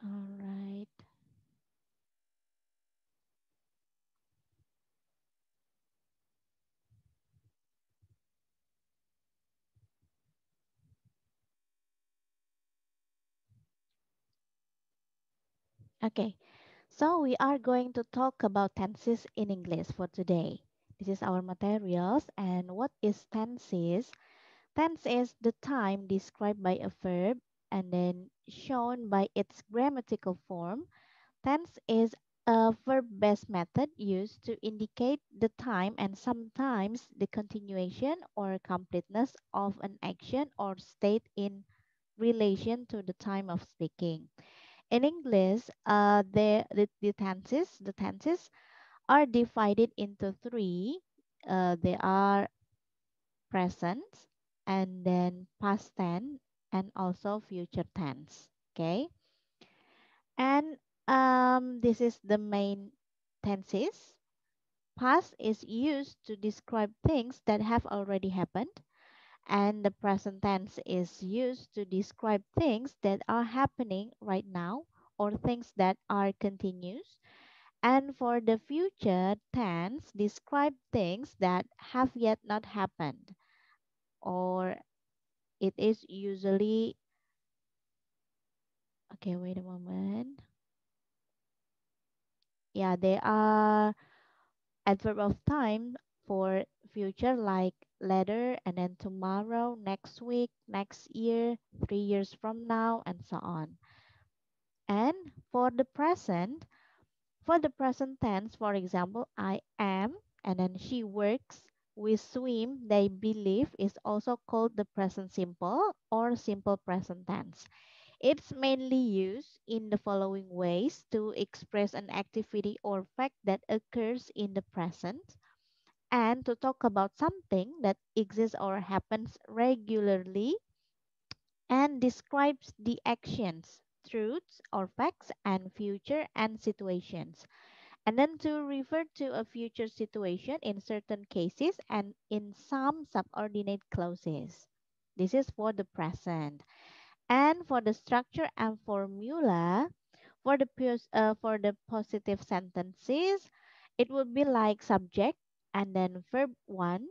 All right. Okay. So we are going to talk about tenses in English for today. This is our materials. And what is tenses? Tense is the time described by a verb and then shown by its grammatical form. Tense is a verb-based method used to indicate the time and sometimes the continuation or completeness of an action or state in relation to the time of speaking. In English, the tenses are divided into three. They are present, and then past tense, and also future tense. Okay, and this is the main tenses. Past is used to describe things that have already happened, and the present tense is used to describe things that are happening right now or things that are continuous. And for the future tense, describe things that have yet not happened, or it is usually, okay, wait a moment. Yeah, they are adverb of time for future like later and then tomorrow, next week, next year, 3 years from now, and so on. And for the present, for the present tense, for example, I am and then she works, we swim, they believe is also called the present simple or simple present tense. It's mainly used in the following ways to express an activity or fact that occurs in the present and to talk about something that exists or happens regularly and describes the actions, truths or facts and future and situations. And then to refer to a future situation in certain cases and in some subordinate clauses. This is for the present. And for the structure and formula, for the positive sentences, it would be like subject and then verb one,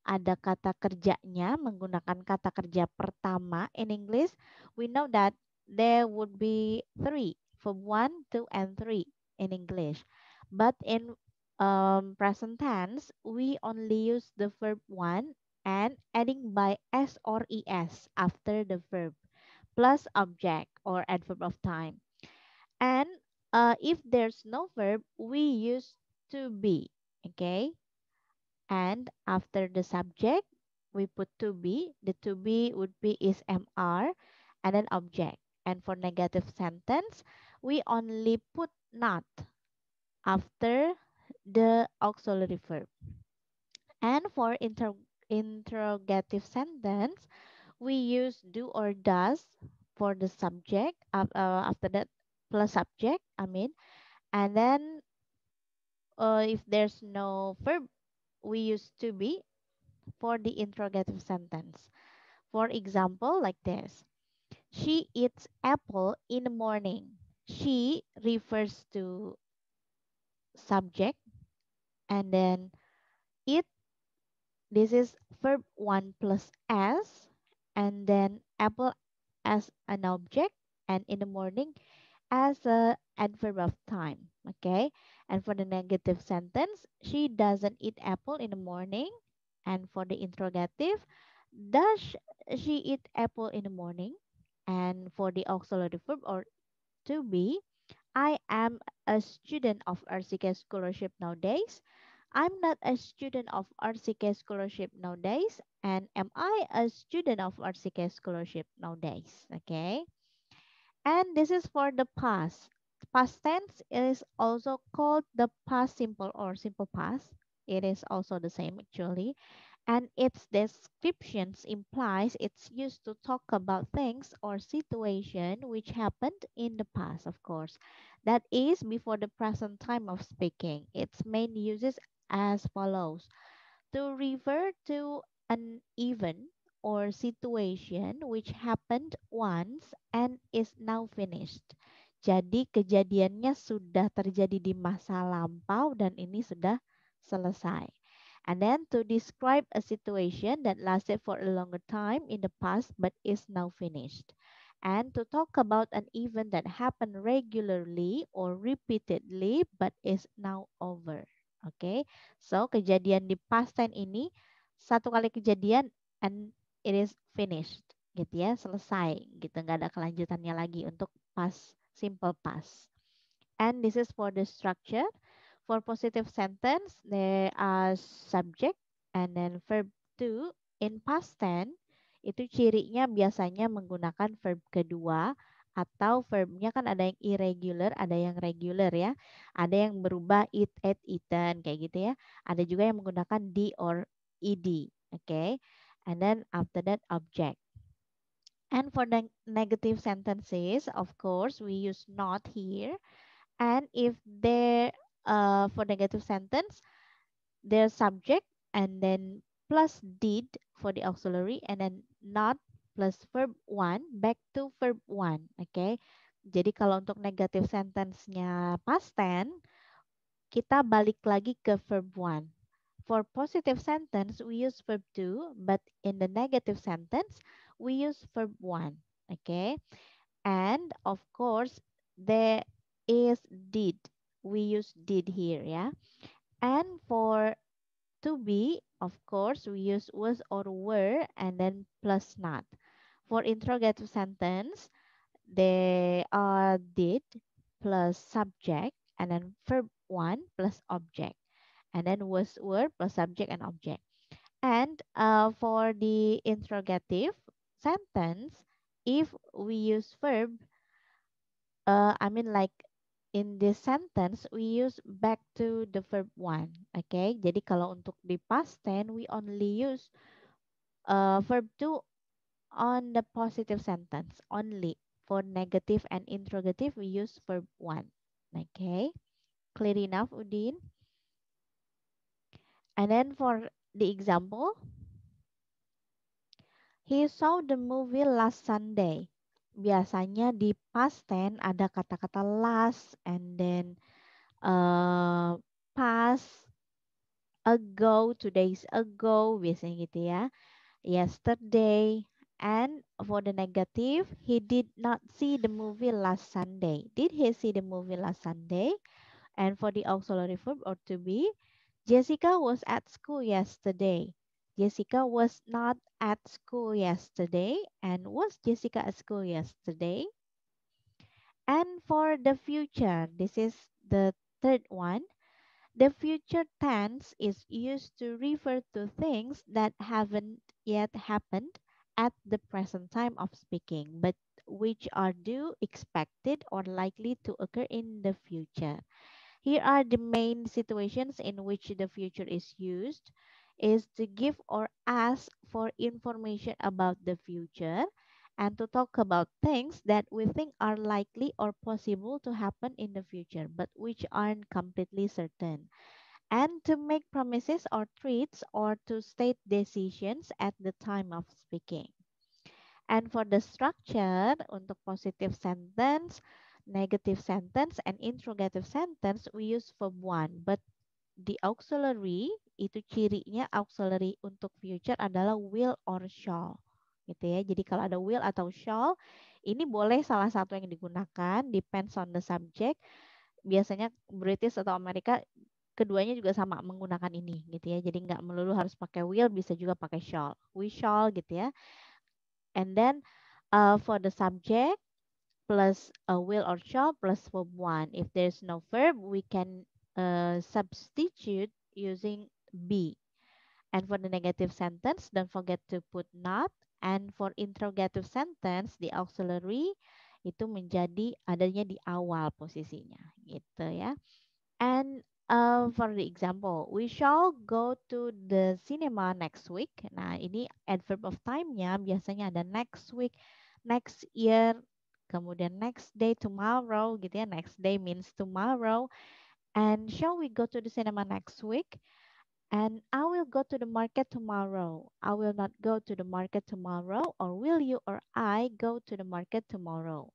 ada kata kerjanya menggunakan kata kerja pertama in English. We know that there would be three, verb one, two, and three in English. But in present tense, we only use the verb one and adding by s or es after the verb plus object or adverb of time. And if there's no verb, we use to be. Okay. And after the subject, we put to be. The to be would be is mr and then object. And for negative sentence, we only put not after the auxiliary verb. And for interrogative sentence, we use do or does for the subject after that plus subject, I mean. And then if there's no verb, we use to be for the interrogative sentence. For example, like this: she eats apple in the morning. She refers to subject and then eat, this is verb 1 plus s, and then apple as an object, and in the morning as a adverb of time. Okay, and for the negative sentence, she doesn't eat apple in the morning. And for the interrogative, does she eat apple in the morning? And for the auxiliary verb or to be, I am a student of RCK scholarship nowadays. I'm not a student of RCK scholarship nowadays. And am I a student of RCK scholarship nowadays? Okay. And this is for the past. Past tense is also called the past simple or simple past. It is also the same actually. And its descriptions implies it's used to talk about things or situation which happened in the past, of course. That is before the present time of speaking. Its main uses as follows: to refer to an event or situation which happened once and is now finished. Jadi kejadiannya sudah terjadi di masa lampau dan ini sudah selesai. And then to describe a situation that lasted for a longer time in the past but is now finished. And to talk about an event that happened regularly or repeatedly but is now over. Oke, so kejadian di past tense ini satu kali kejadian and it is finished, gitu ya, selesai, gitu, nggak ada kelanjutannya lagi untuk past simple past. And this is for the structure. For positive sentence, there are subject and then verb to. In past tense, itu cirinya biasanya menggunakan verb kedua atau verbnya kan ada yang irregular, ada yang regular ya. Ada yang berubah eat, ate, eaten kayak gitu ya. Ada juga yang menggunakan d or ed. Okay. And then after that object. And for the negative sentences, of course, we use not here. And if there, for negative sentence, their subject and then plus did for the auxiliary and then not plus verb one back to verb one. Okay. Jadi kalau untuk negative sentence-nya past tense, kita balik lagi ke verb one. For positive sentence, we use verb two, but in the negative sentence, we use verb one. Okay. And of course, there is did. We use did here, yeah. And for to be, of course, we use was or were and then plus not. For interrogative sentence, they are did plus subject and then verb one plus object. And then was, were plus subject and object. And for the interrogative sentence, if we use verb, I mean like in this sentence we use back to the verb one. Okay, jadi kalau untuk di past tense we only use verb two on the positive sentence only. For negative and interrogative we use verb one. Okay, clear enough, Udin? And then for the example, he saw the movie last Sunday. Biasanya di past tense ada kata-kata last and then past, ago, 2 days ago, biasanya gitu ya. Yesterday. And for the negative, he did not see the movie last Sunday. Did he see the movie last Sunday? And for the auxiliary verb or to be, Jessica was at school yesterday. Jessica was not at school yesterday. And was Jessica at school yesterday? And for the future, this is the third one. The future tense is used to refer to things that haven't yet happened at the present time of speaking, but which are due, expected, or likely to occur in the future. Here are the main situations in which the future is used is to give or ask for information about the future and to talk about things that we think are likely or possible to happen in the future but which aren't completely certain, and to make promises or threats or to state decisions at the time of speaking. And for the structure, untuk positive sentence, negative sentence, and interrogative sentence, we use verb one. But the auxiliary, itu cirinya auxiliary untuk future adalah will or shall. Gitu ya. Jadi kalau ada will atau shall, ini boleh salah satu yang digunakan, depends on the subject. Biasanya British atau Amerika keduanya juga sama menggunakan ini gitu ya. Jadi nggak melulu harus pakai will, bisa juga pakai shall. We shall gitu ya. And then for the subject plus a will or shall plus verb one. If there's no verb, we can substitute using be. And for the negative sentence, don't forget to put not. And for interrogative sentence, the auxiliary itu menjadi adanya di awal posisinya, gitu ya. And for the example, we shall go to the cinema next week. Nah, ini adverb of time-nya biasanya ada next week, next year, kemudian next day, tomorrow, gitu ya. Next day means tomorrow. And shall we go to the cinema next week? And I will go to the market tomorrow. I will not go to the market tomorrow. Or will you or I go to the market tomorrow?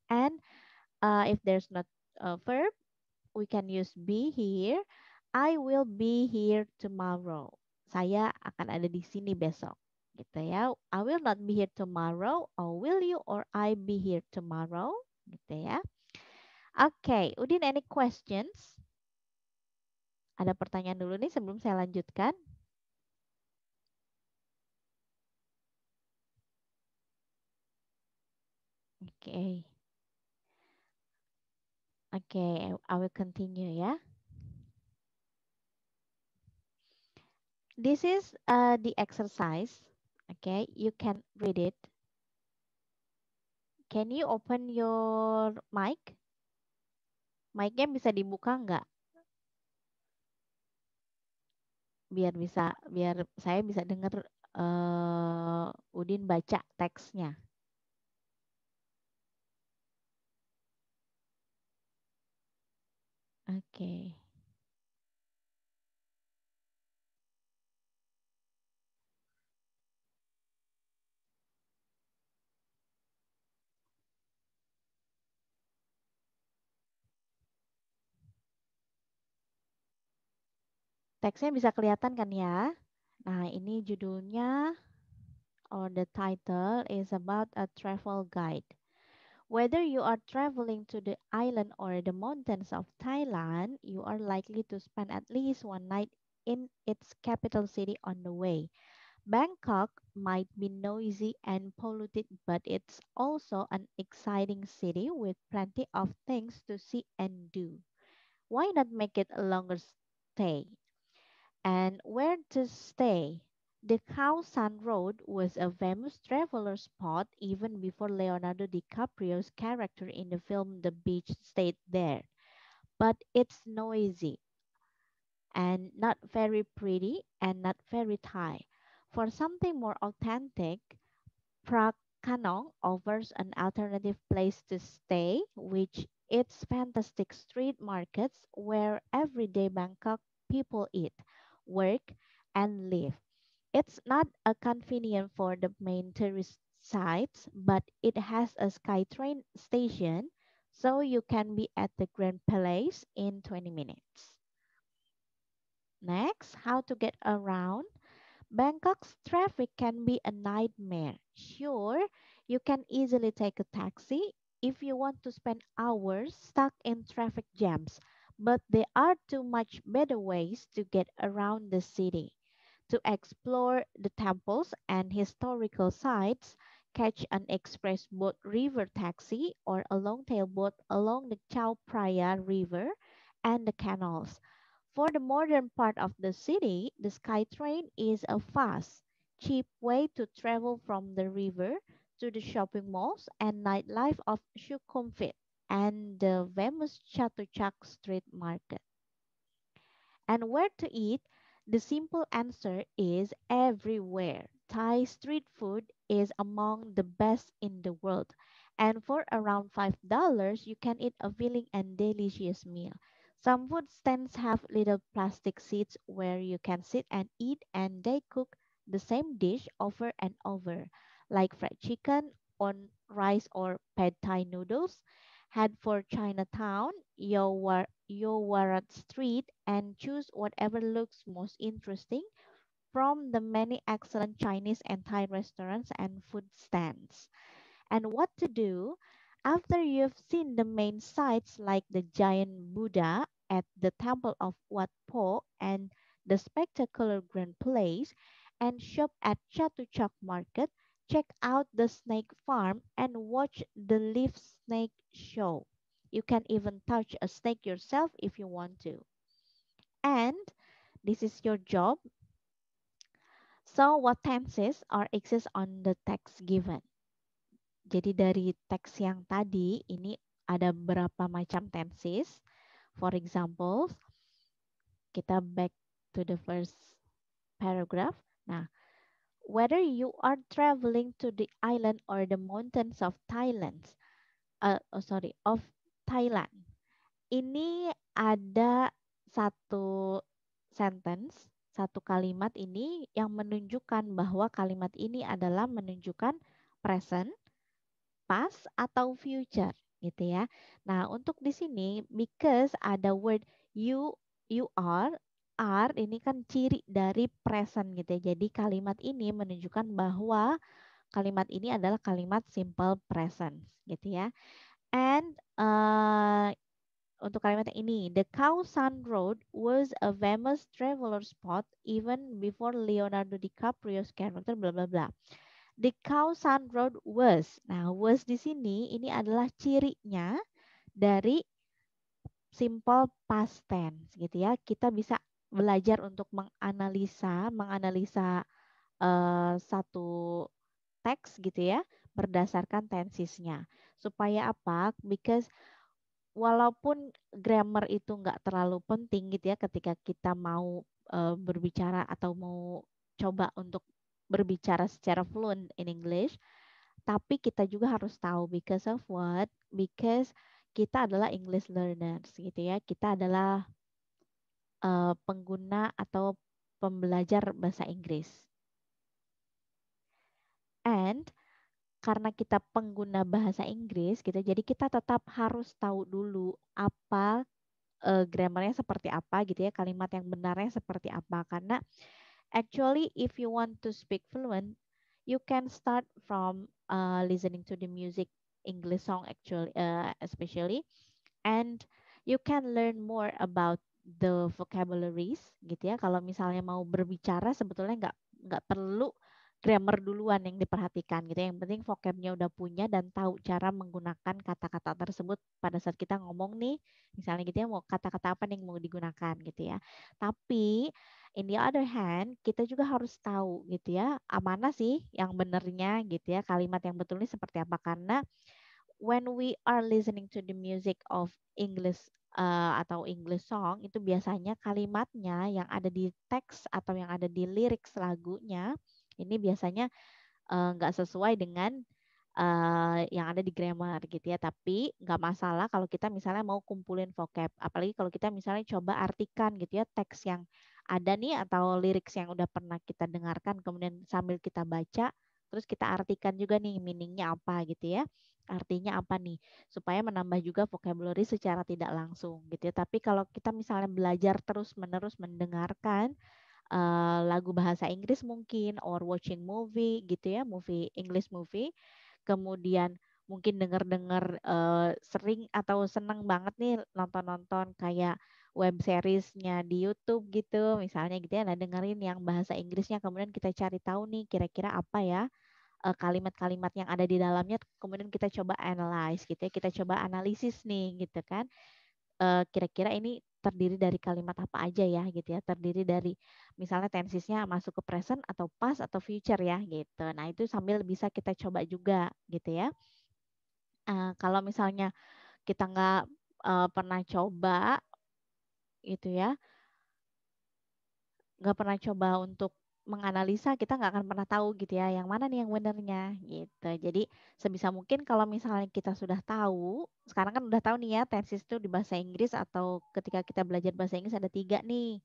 And If there's not a verb, we can use be here. I will be here tomorrow. Saya akan ada di sini besok. Gitu ya. I will not be here tomorrow. Or will you or I be here tomorrow? Gitu ya. Oke, Udin, any questions? Ada pertanyaan dulu nih sebelum saya lanjutkan. Oke. Oke, I will continue ya. This is the exercise. Okay, you can read it. Can you open your mic? Mic-nya bisa dibuka nggak? Biar saya bisa dengar Udin baca teksnya. Oke. Teksnya bisa kelihatan kan ya? Nah, ini judulnya or the title is about a travel guide. Whether you are traveling to the island or the mountains of Thailand, you are likely to spend at least one night in its capital city on the way. Bangkok might be noisy and polluted, but it's also an exciting city with plenty of things to see and do. Why not make it a longer stay? And where to stay? The Khao San Road was a famous traveler spot even before Leonardo DiCaprio's character in the film The Beach stayed there. But it's noisy and not very pretty and not very Thai. For something more authentic, Prague Kanong offers an alternative place to stay, which its fantastic street markets where everyday Bangkok people eat, work, and live. It's not a convenient for the main tourist sites, but it has a SkyTrain station, so you can be at the Grand Palace in 20 minutes. Next, how to get around. Bangkok's traffic can be a nightmare. Sure, you can easily take a taxi if you want to spend hours stuck in traffic jams, but there are too much better ways to get around the city. To explore the temples and historical sites, catch an express boat river taxi or a long-tail boat along the Chao Phraya River and the canals. For the modern part of the city, the SkyTrain is a fast, cheap way to travel from the river to the shopping malls and nightlife of Sukhumvit and the famous Chatuchak Street Market. And where to eat? The simple answer is everywhere. Thai street food is among the best in the world. And for around $5, you can eat a filling and delicious meal. Some food stands have little plastic seats where you can sit and eat, and they cook the same dish over and over, like fried chicken on rice or pad thai noodles. Head for Chinatown, Yowarat Street, and choose whatever looks most interesting from the many excellent Chinese and Thai restaurants and food stands. And what to do after you've seen the main sites like the giant Buddha at the Temple of Wat Po and the spectacular Grand Place, and shop at Chatuchak Market, check out the snake farm and watch the leaf snake show. You can even touch a snake yourself if you want to. And this is your job. So what tenses are exist on the text given? Jadi dari teks yang tadi ini ada beberapa macam tenses. For example, kita back to the first paragraph. Nah, whether you are traveling to the island or the mountains of of Thailand. Ini ada satu sentence, satu kalimat ini yang menunjukkan bahwa kalimat ini adalah menunjukkan present, past, atau future. gitu ya. Nah, untuk di sini because ada word you you are ini kan ciri dari present gitu ya. Jadi kalimat ini menunjukkan bahwa kalimat ini adalah kalimat simple present gitu ya. And untuk kalimat yang ini, the Khao San Road was a famous traveler spot even before Leonardo DiCaprio's character bla bla bla. The Khao San Road was. Nah, was di sini ini adalah cirinya dari simple past tense gitu ya. Kita bisa belajar untuk menganalisa satu teks gitu ya berdasarkan tensesnya. Supaya apa? Because walaupun grammar itu nggak terlalu penting gitu ya ketika kita mau berbicara atau mau coba untuk berbicara secara fluent in English, tapi kita juga harus tahu because of what? Because kita adalah English learners gitu ya. Kita adalah pengguna atau pembelajar bahasa Inggris. And karena kita pengguna bahasa Inggris gitu, jadi kita tetap harus tahu dulu apa grammarnya seperti apa gitu ya, kalimat yang benarnya seperti apa. Karena actually if you want to speak fluent, you can start from listening to the music English song actually, especially, and you can learn more about the vocabularies gitu ya. Kalau misalnya mau berbicara sebetulnya nggak perlu grammar duluan yang diperhatikan gitu ya. Yang penting vocabnya udah punya dan tahu cara menggunakan kata-kata tersebut pada saat kita ngomong nih, misalnya gitu ya, mau kata-kata apa nih yang mau digunakan gitu ya. Tapi in the other hand, kita juga harus tahu gitu ya, mana sih yang benernya gitu ya, kalimat yang betul ini seperti apa. Karena when we are listening to the music of English atau English song, itu biasanya kalimatnya yang ada di teks atau yang ada di lirik lagunya ini biasanya nggak sesuai dengan yang ada di grammar gitu ya. Tapi nggak masalah kalau kita misalnya mau kumpulin vocab, apalagi kalau kita misalnya coba artikan gitu ya teks yang ada nih atau lirik yang udah pernah kita dengarkan, kemudian sambil kita baca, terus kita artikan juga nih meaningnya apa gitu ya. Artinya apa nih, supaya menambah juga vocabulary secara tidak langsung gitu ya. Tapi kalau kita misalnya belajar terus-menerus mendengarkan lagu bahasa Inggris mungkin, or watching movie gitu ya, English movie, kemudian mungkin denger-denger sering atau seneng banget nih nonton-nonton kayak web seriesnya di YouTube gitu misalnya gitu ya, nah dengerin yang bahasa Inggrisnya, kemudian kita cari tahu nih kira-kira apa ya kalimat-kalimat yang ada di dalamnya, kemudian kita coba analyze gitu ya, kita coba analisis nih gitu kan. Kira-kira ini terdiri dari kalimat apa aja ya gitu ya, terdiri dari misalnya tensesnya masuk ke present atau past atau future ya gitu. Nah itu sambil bisa kita coba juga gitu ya. Kalau misalnya kita nggak pernah coba gitu ya, nggak pernah coba untuk menganalisa, kita nggak akan pernah tahu gitu ya yang mana nih yang benernya gitu. Jadi sebisa mungkin kalau misalnya kita sudah tahu, sekarang kan udah tahu nih ya tenses itu di bahasa Inggris atau ketika kita belajar bahasa Inggris ada tiga nih,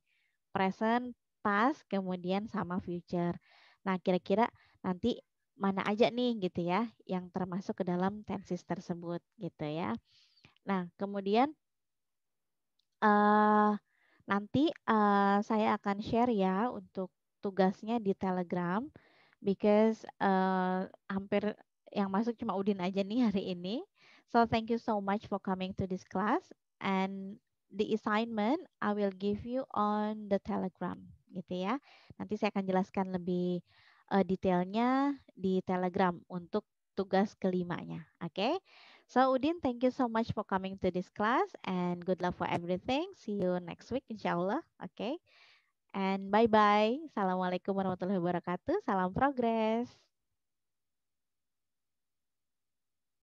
present, past, kemudian sama future. Nah kira-kira nanti mana aja nih gitu ya yang termasuk ke dalam tenses tersebut gitu ya. Nah kemudian eh nanti saya akan share ya untuk tugasnya di Telegram because hampir yang masuk cuma Udin aja nih hari ini. So thank you so much for coming to this class, and the assignment I will give you on the Telegram gitu ya. Nanti saya akan jelaskan lebih detailnya di Telegram untuk tugas kelimanya. Oke? So Udin, thank you so much for coming to this class and good luck for everything. See you next week inshallah. Okay? And bye-bye. Assalamualaikum warahmatullahi wabarakatuh. Salam progres.